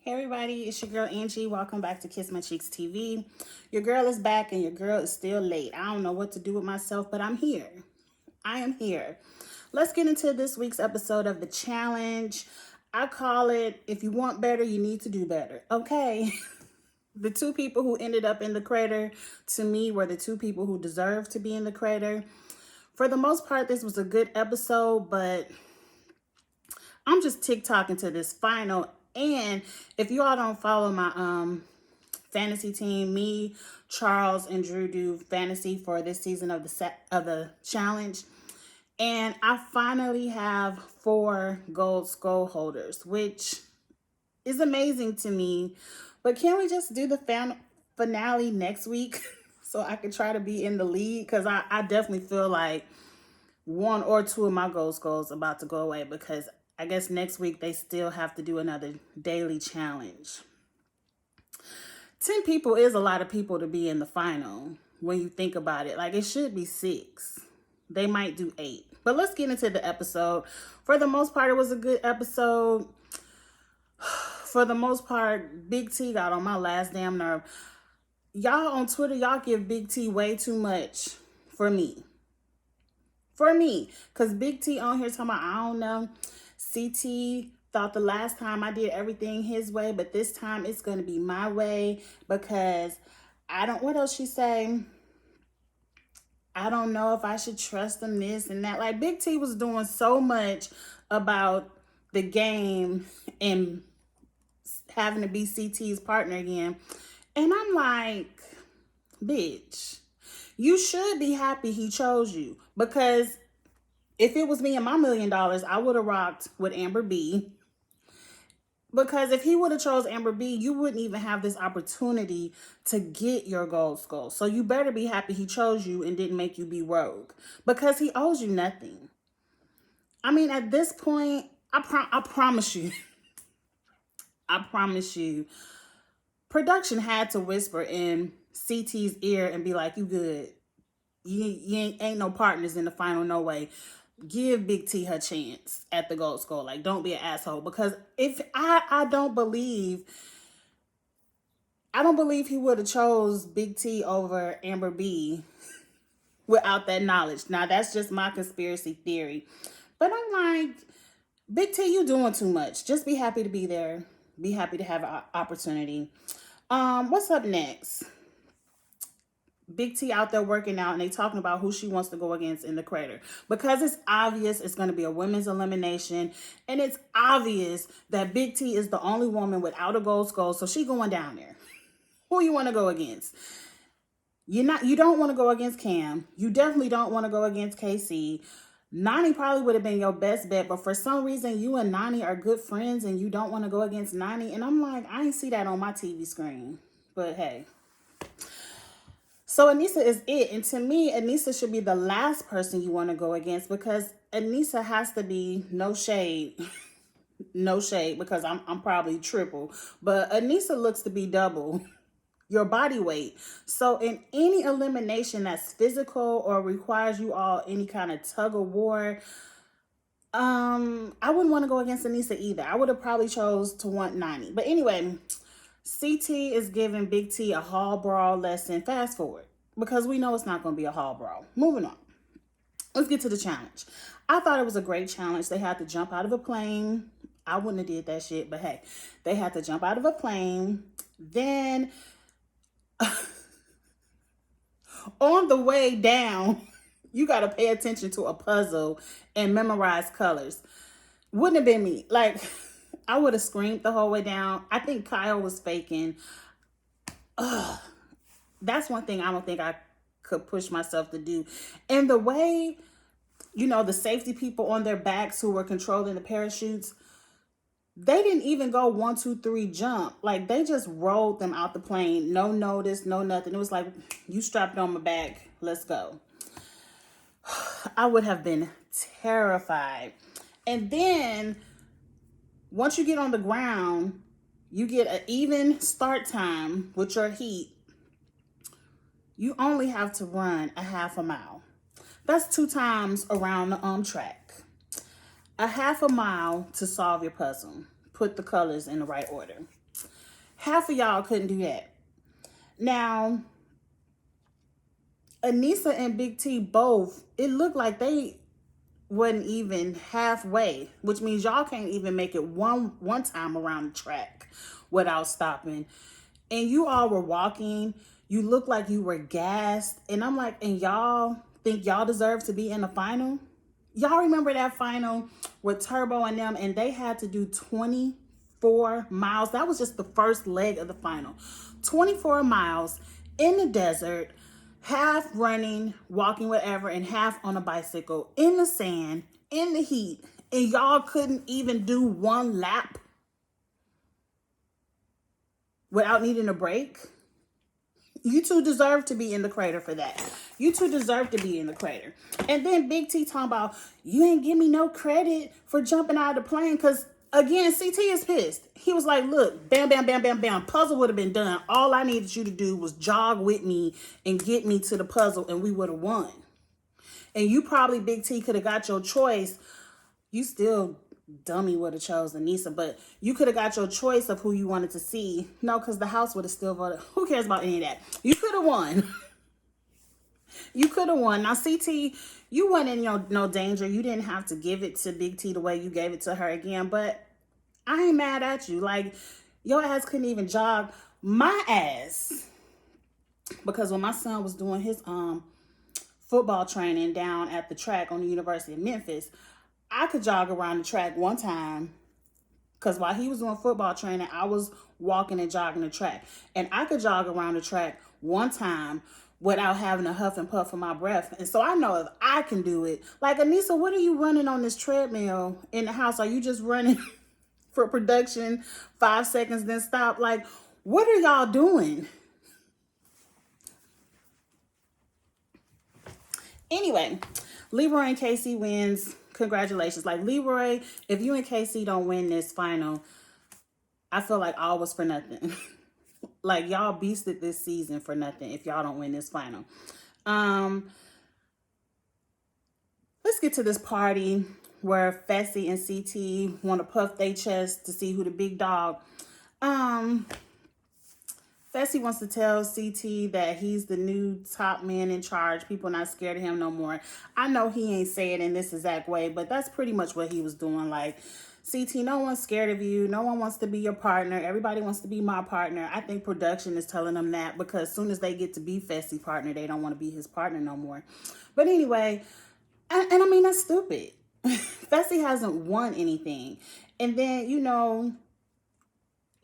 Hey everybody, it's your girl Angie. Welcome back to Kiss My Cheeks TV. Your girl is back and your girl is still late. I don't know what to do with myself, but I'm here. I am here. Let's get into this week's episode of the challenge. I call it, if you want better, you need to do better. Okay. The two people who ended up in the crater, to me, were the two people who deserved to be in the crater. For the most part, this was a good episode, but I'm just TikToking to this final. And if you all don't follow my fantasy team, me, Charles, and Drew do fantasy for this season of the challenge. And I finally have 4 gold skull holders, which is amazing to me. But can we just do the finale next week so I can try to be in the lead? Because I definitely feel like 1 or 2 of my gold skulls about to go away, because I guess next week they still have to do another daily challenge. 10 people is a lot of people to be in the final when you think about it. Like, it should be 6. They might do 8. But let's get into the episode. For the most part, it was a good episode. For the most part, Big T got on my last damn nerve. Y'all on Twitter, y'all give Big T way too much for me. Because Big T on here talking about, I don't know, CT thought the last time I did everything his way, but this time it's going to be my way, because I don't, what else she say? I don't know if I should trust him, this and that. Like, Big T was doing so much about the game and having to be CT's partner again. And I'm like, bitch, you should be happy he chose you, because if it was me and my $1 million, I would have rocked with Amber B. Because if he would have chose Amber B, you wouldn't even have this opportunity to get your gold skull. So you better be happy he chose you and didn't make you be rogue, because he owes you nothing. I mean, at this point, I promise you, I promise you, production had to whisper in CT's ear and be like, you good. You ain't no partners in the final, no way. Give Big T her chance at the gold skull. Like, don't be an asshole. Because if I don't believe he would have chose Big T over Amber B without that knowledge. Now, that's just my conspiracy theory. But I'm like, Big T, you doing too much. Just be happy to be there. Be happy to have an opportunity. What's up next? Big T out there working out, and they talking about who she wants to go against in the crater, because it's obvious it's going to be a women's elimination, and it's obvious that Big T is the only woman without a gold skull, so she going down there. Who you want to go against? You don't want to go against Cam. You definitely don't want to go against KC. Nani probably would have been your best bet, but for some reason you and Nani are good friends and you don't want to go against Nani, and I'm like, I ain't see that on my TV screen, but hey. So Anissa is it. And to me, Anissa should be the last person you want to go against, because Anissa has to be, no shade, no shade, because I'm probably triple. But Anissa looks to be double your body weight. So in any elimination that's physical or requires you all any kind of tug of war, I wouldn't want to go against Anissa either. I would have probably chose to want 90. But anyway, CT is giving Big T a hall brawl lesson. Fast forward, because we know it's not going to be a hall brawl. Moving on. Let's get to the challenge. I thought it was a great challenge. They had to jump out of a plane. I wouldn't have did that shit, but hey, they had to jump out of a plane. Then on the way down, you got to pay attention to a puzzle and memorize colors. Wouldn't have been me. Like, I would have screamed the whole way down. I think Kyle was faking. That's one thing I don't think I could push myself to do. And the way, the safety people on their backs who were controlling the parachutes, they didn't even go 1, 2, 3 jump. Like, they just rolled them out the plane. No notice, no nothing. It was like, you strapped on my back. Let's go. I would have been terrified. And then once you get on the ground, you get an even start time with your heat. You only have to run a half a mile. That's 2 times around the track. A half a mile to solve your puzzle. Put the colors in the right order. Half of y'all couldn't do that. Now, Anissa and Big T both, it looked like they wasn't even halfway, which means y'all can't even make it one time around the track without stopping. And you all were walking, you looked like you were gassed, and I'm like, and y'all think y'all deserve to be in the final? Y'all remember that final with Turbo and them, and they had to do 24 miles. That was just the first leg of the final. 24 miles in the desert, half running, walking, whatever, and half on a bicycle in the sand, in the heat, and y'all couldn't even do one lap without needing a break. You two deserve to be in the crater for that. You two deserve to be in the crater. And then Big T talking about, you ain't give me no credit for jumping out of the plane. Because, again, CT is pissed. He was like, look, bam, bam, bam, bam, bam. Puzzle would have been done. All I needed you to do was jog with me and get me to the puzzle, and we would have won. And you probably, Big T, could have got your choice. You still dummy would have chosen Anissa, but you could have got your choice of who you wanted to see. No, because the house would have still voted. Who cares about any of that? You could have won. You could have won. Now, CT, you weren't in no danger. You didn't have to give it to Big T the way you gave it to her again, but I ain't mad at you. Like, your ass couldn't even jog my ass. Because when my son was doing his football training down at the track on the University of Memphis, I could jog around the track one time, because while he was doing football training, I was walking and jogging the track. And I could jog around the track one time without having to huff and puff for my breath. And so I know if I can do it. Like, Anissa, what are you running on this treadmill in the house? Are you just running for production 5 seconds, then stop? Like, what are y'all doing? Anyway, Leroy and Casey wins. Congratulations. Like, Leroy, if you and Casey don't win this final, I feel like all was for nothing. Like, y'all beasted this season for nothing if y'all don't win this final. Let's get to this party where Fessy and CT want to puff their chest to see who the big dog. Fessy wants to tell CT that he's the new top man in charge. People not scared of him no more. I know he ain't say it in this exact way, but that's pretty much what he was doing. Like, CT, no one's scared of you. No one wants to be your partner. Everybody wants to be my partner. I think production is telling them that, because as soon as they get to be Fessy partner, they don't want to be his partner no more. But anyway, and I mean, that's stupid. Fessy hasn't won anything. And then,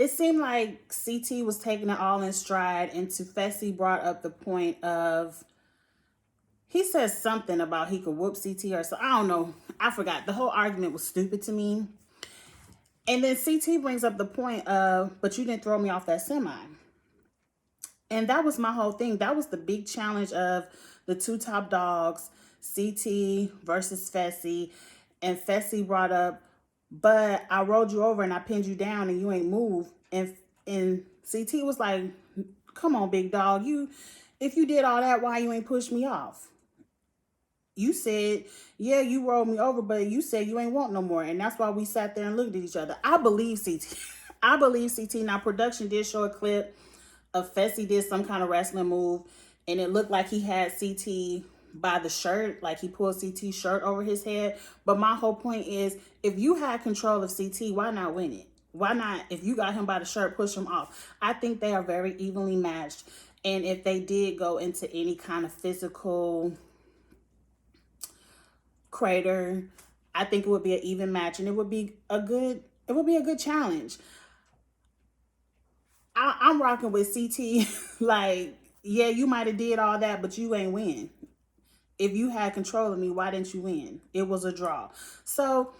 it seemed like CT was taking it all in stride, and Fessy brought up the point of, he said something about he could whoop CT or so. I don't know. I forgot. The whole argument was stupid to me. And then CT brings up the point of, but you didn't throw me off that semi. And that was my whole thing. That was the big challenge of the two top dogs, CT versus Fessy. And Fessy brought up, but I rolled you over and I pinned you down and you ain't moved. And CT was like, come on, big dog. If you did all that, why you ain't pushed me off? You said, yeah, you rolled me over, but you said you ain't want no more. And that's why we sat there and looked at each other. I believe CT. I believe CT. Now, production did show a clip of Fessy did some kind of wrestling move, and it looked like he had CT by the shirt, like he pulled CT's shirt over his head. But my whole point is, if you had control of CT, why not win it? Why not, if you got him by the shirt, push him off? I think they are very evenly matched. And if they did go into any kind of physical crater, I think it would be an even match, and it would be a good challenge. I'm rocking with CT. Like, yeah, you might have did all that, but you ain't win. If you had control of me, why didn't you win? It was a draw. So,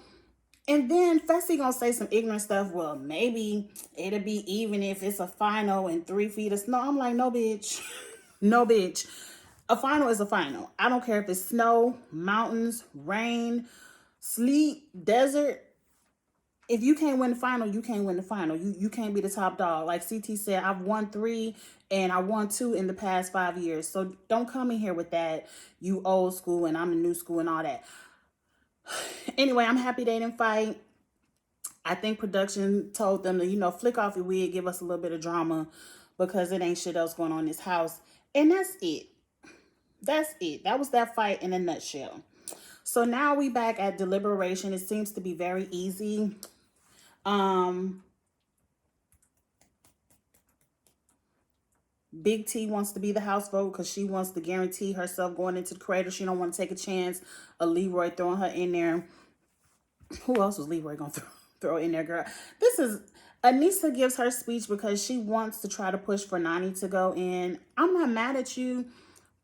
and then Fessy gonna say some ignorant stuff. Well, maybe it'll be even if it's a final and 3 feet of snow. I'm like, no, bitch. No, bitch. A final is a final. I don't care if it's snow, mountains, rain, sleet, desert. If you can't win the final, you can't win the final. You can't be the top dog. Like CT said, I've won 3 and I won 2 in the past 5 years. So don't come in here with that, you old school and I'm the new school and all that. Anyway, I'm happy they didn't fight. I think production told them to, flick off your wig, give us a little bit of drama because it ain't shit else going on in this house. And that's it. That's it. That was that fight in a nutshell. So now we back at deliberation. It seems to be very easy. Big T wants to be the house vote because she wants to guarantee herself going into the crater. She don't want to take a chance of Leroy throwing her in there. Who else was Leroy going to throw in there, girl? This is... Anissa gives her speech because she wants to try to push for Nani to go in. I'm not mad at you,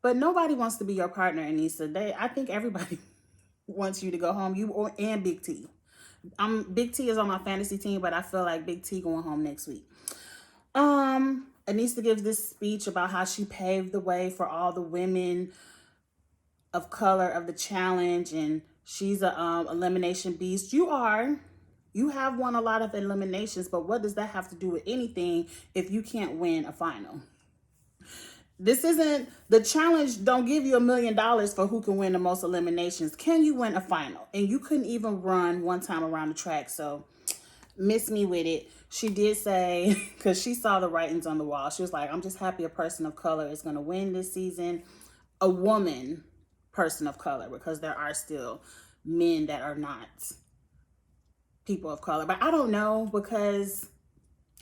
but nobody wants to be your partner, Anissa. I think everybody wants you to go home. And Big T. Big T is on my fantasy team, but I feel like Big T going home next week. Anissa gives this speech about how she paved the way for all the women of color of the challenge, and she's a elimination beast. You have won a lot of eliminations, but what does that have to do with anything if you can't win a final? This isn't the challenge. Don't give you $1 million for who can win the most eliminations. Can you win a final? And you couldn't even run one time around the track. So miss me with it. She did say, because she saw the writings on the wall, she was like, I'm just happy a person of color is going to win this season. A woman person of color, because there are still men that are not people of color. But I don't know, because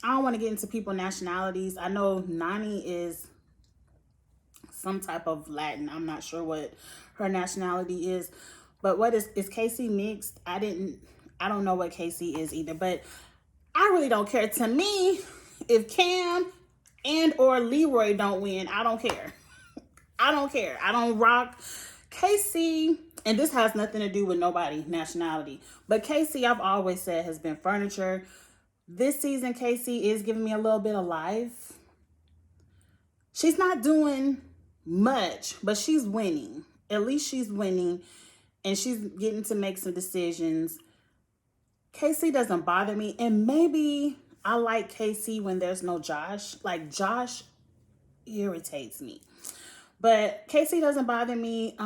I don't want to get into people nationalities. I know Nani is some type of Latin. I'm not sure what her nationality is. But what is Casey mixed? I don't know what Casey is either. But I really don't care. To me, if Cam and or Leroy don't win, I don't care. I don't care. I don't rock Casey. And this has nothing to do with nobody nationality. But Casey, I've always said, has been furniture. This season, Casey is giving me a little bit of life. She's not doing much, but she's winning. At least she's winning. And she's getting to make some decisions. Casey doesn't bother me. And maybe I like Casey when there's no Josh. Like, Josh irritates me. But Casey doesn't bother me.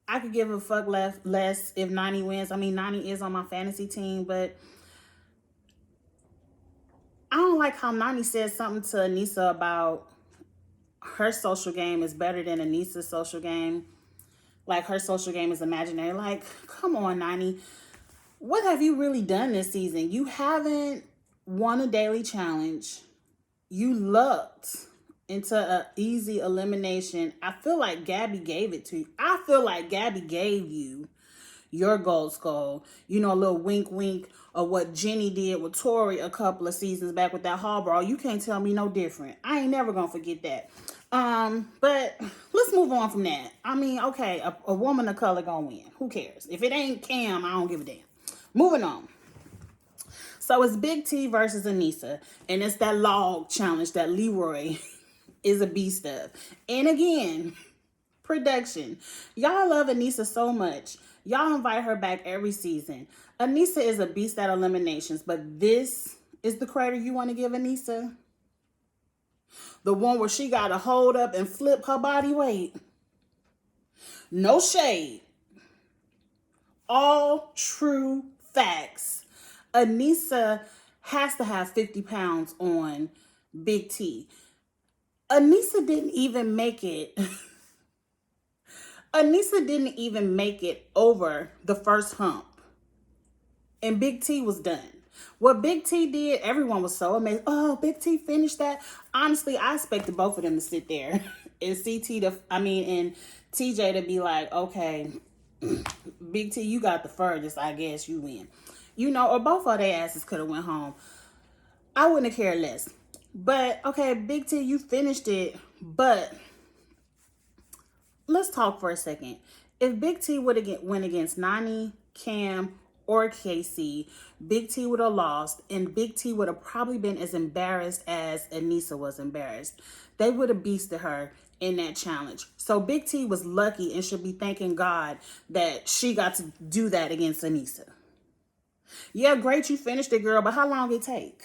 I could give a fuck less if Nani wins. I mean, Nani is on my fantasy team, but I don't like how Nani said something to Anissa about her social game is better than Anissa's social game. Like, her social game is imaginary. Like, come on, Nani. What have you really done this season? You haven't won a daily challenge. You lucked into an easy elimination. I feel like Gabby gave it to you. I feel like Gabby gave you your gold skull. You know, a little wink wink of what Jenny did with Tori a couple of seasons back with that hall brawl. You can't tell me no different. I ain't never gonna forget that. But let's move on from that. I mean, okay, a woman of color gonna win. Who cares? If it ain't Cam, I don't give a damn. Moving on. So it's Big T versus Anissa. And it's that log challenge that Leroy is a beast of. And again, production. Y'all love Anissa so much. Y'all invite her back every season. Anissa is a beast at eliminations. But this is the crater you want to give Anissa? The one where she got to hold up and flip her body weight. No shade. All true facts. Anissa has to have 50 pounds on Big T. Anissa didn't even make it. Anissa didn't even make it over the first hump. And Big T was done. What Big T did, everyone was so amazed. Oh, Big T finished that. Honestly, I expected both of them to sit there and and TJ to be like, okay, Big T, you got the furthest, I guess you win. You know, or both of their asses could have went home. I wouldn't have cared less. But, okay, Big T, you finished it. But let's talk for a second. If Big T would have went against Nani, Cam, or Casey, Big T would have lost. And Big T would have probably been as embarrassed as Anissa was embarrassed. They would have beasted her in that challenge. So Big T was lucky and should be thanking God that she got to do that against Anissa. Yeah, great, you finished it, girl, but how long did it take?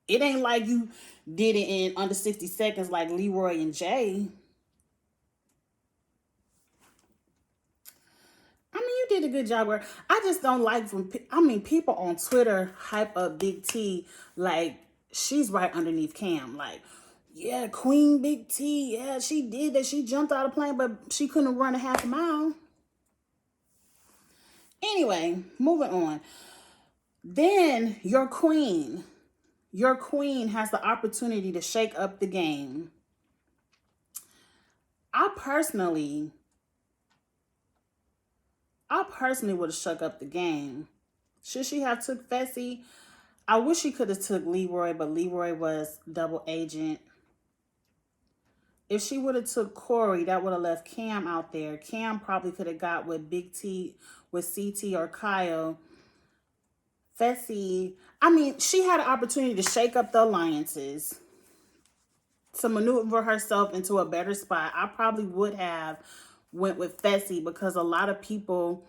It ain't like you did it in under 60 seconds like Leroy and Jay. I mean, you did a good job, girl. I just don't like when people on Twitter hype up Big T like she's right underneath Cam. Like, yeah, Queen Big T, yeah, she did that. She jumped out of the plane, but she couldn't run a half a mile. Anyway, moving on. Then your queen has the opportunity to shake up the game. I personally would have shook up the game. Should she have took Fessy? I wish she could have took Leroy, but Leroy was double agent. If she would have took Corey, that would have left Cam out there. Cam probably could have got with Big T, with CT or Kyle. Fessy, she had an opportunity to shake up the alliances, to maneuver herself into a better spot. I probably would have went with Fessy because a lot of people,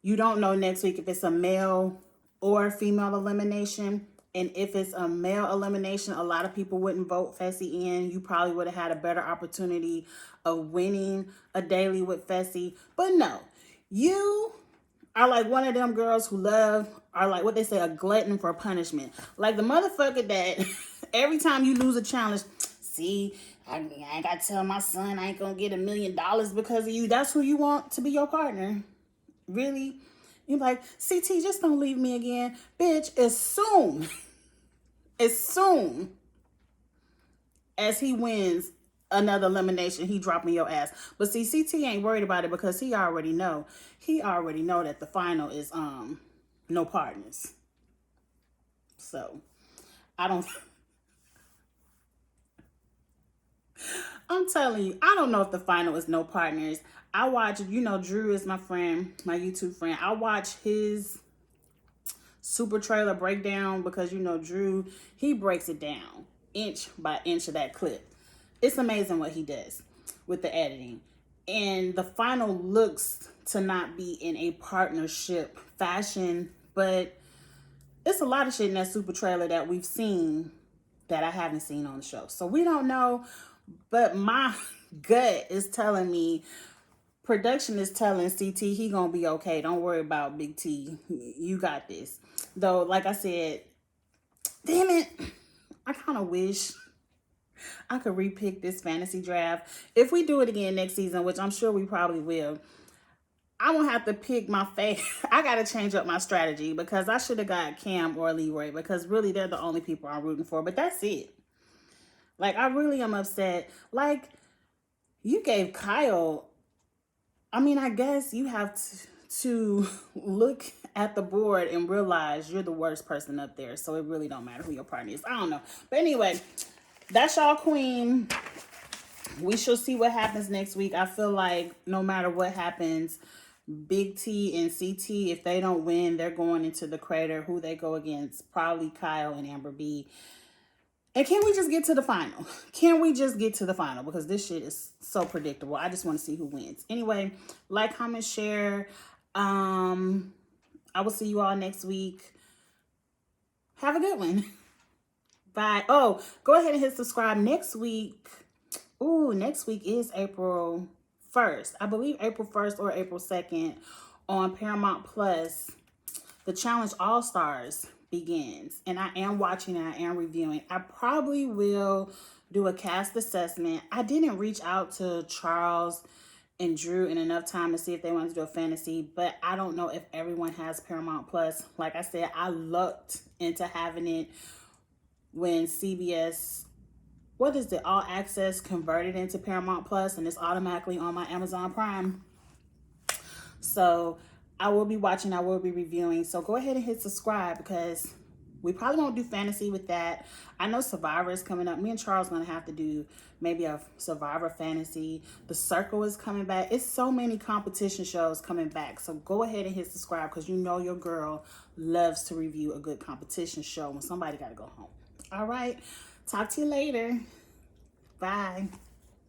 you don't know next week if it's a male or female elimination. And if it's a male elimination, a lot of people wouldn't vote Fessy in. You probably would have had a better opportunity of winning a daily with Fessy. But no, you are like one of them girls who are like what they say, a glutton for punishment. Like the motherfucker that every time you lose a challenge, see, I ain't got to tell my son I ain't going to get $1 million because of you. That's who you want to be your partner. Really? You're like, CT, just don't leave me again. Bitch, as soon as he wins another elimination, he dropping your ass. But see, CT ain't worried about it because he already know. He already know that the final is no partners. So, I don't... I'm telling you, I don't know if the final is no partners. I watch, Drew is my friend, my YouTube friend. I watch his super trailer breakdown because, Drew, he breaks it down inch by inch of that clip. It's amazing what he does with the editing. And the final looks to not be in a partnership fashion, but it's a lot of shit in that super trailer that we've seen that I haven't seen on the show. So we don't know. But my gut is telling me, production is telling CT he gonna be okay. Don't worry about Big T. You got this. Though, like I said, damn it, I kind of wish I could repick this fantasy draft. If we do it again next season, which I'm sure we probably will, I won't have to pick my favorite. I gotta change up my strategy because I should have got Cam or Leroy because really they're the only people I'm rooting for. But that's it. Like, I really am upset. Like, you gave Kyle... I guess you have to look at the board and realize you're the worst person up there. So it really don't matter who your partner is. I don't know. But anyway, that's y'all queen. We shall see what happens next week. I feel like no matter what happens, Big T and CT, if they don't win, they're going into the crater. Who they go against? Probably Kyle and Amber B. And can we just get to the final? Can we just get to the final? Because this shit is so predictable. I just want to see who wins. Anyway, like, comment, share. I will see you all next week. Have a good one. Bye. Oh, go ahead and hit subscribe next week. Ooh, next week is April 1st. I believe April 1st or April 2nd on Paramount Plus. The Challenge All-Stars begins, and I am watching and I am reviewing. I probably will do a cast assessment. I didn't reach out to Charles and Drew in enough time to see if they wanted to do a fantasy, but I don't know if everyone has Paramount Plus. Like I said, I looked into having it when CBS, what is it, All Access converted into Paramount Plus, and it's automatically on my Amazon Prime. So I will be watching, I will be reviewing. So go ahead and hit subscribe because we probably won't do fantasy with that. I know Survivor is coming up. Me and Charles are going to have to do maybe a Survivor fantasy. The Circle is coming back. It's so many competition shows coming back. So go ahead and hit subscribe because you know your girl loves to review a good competition show when somebody got to go home. All right. Talk to you later. Bye.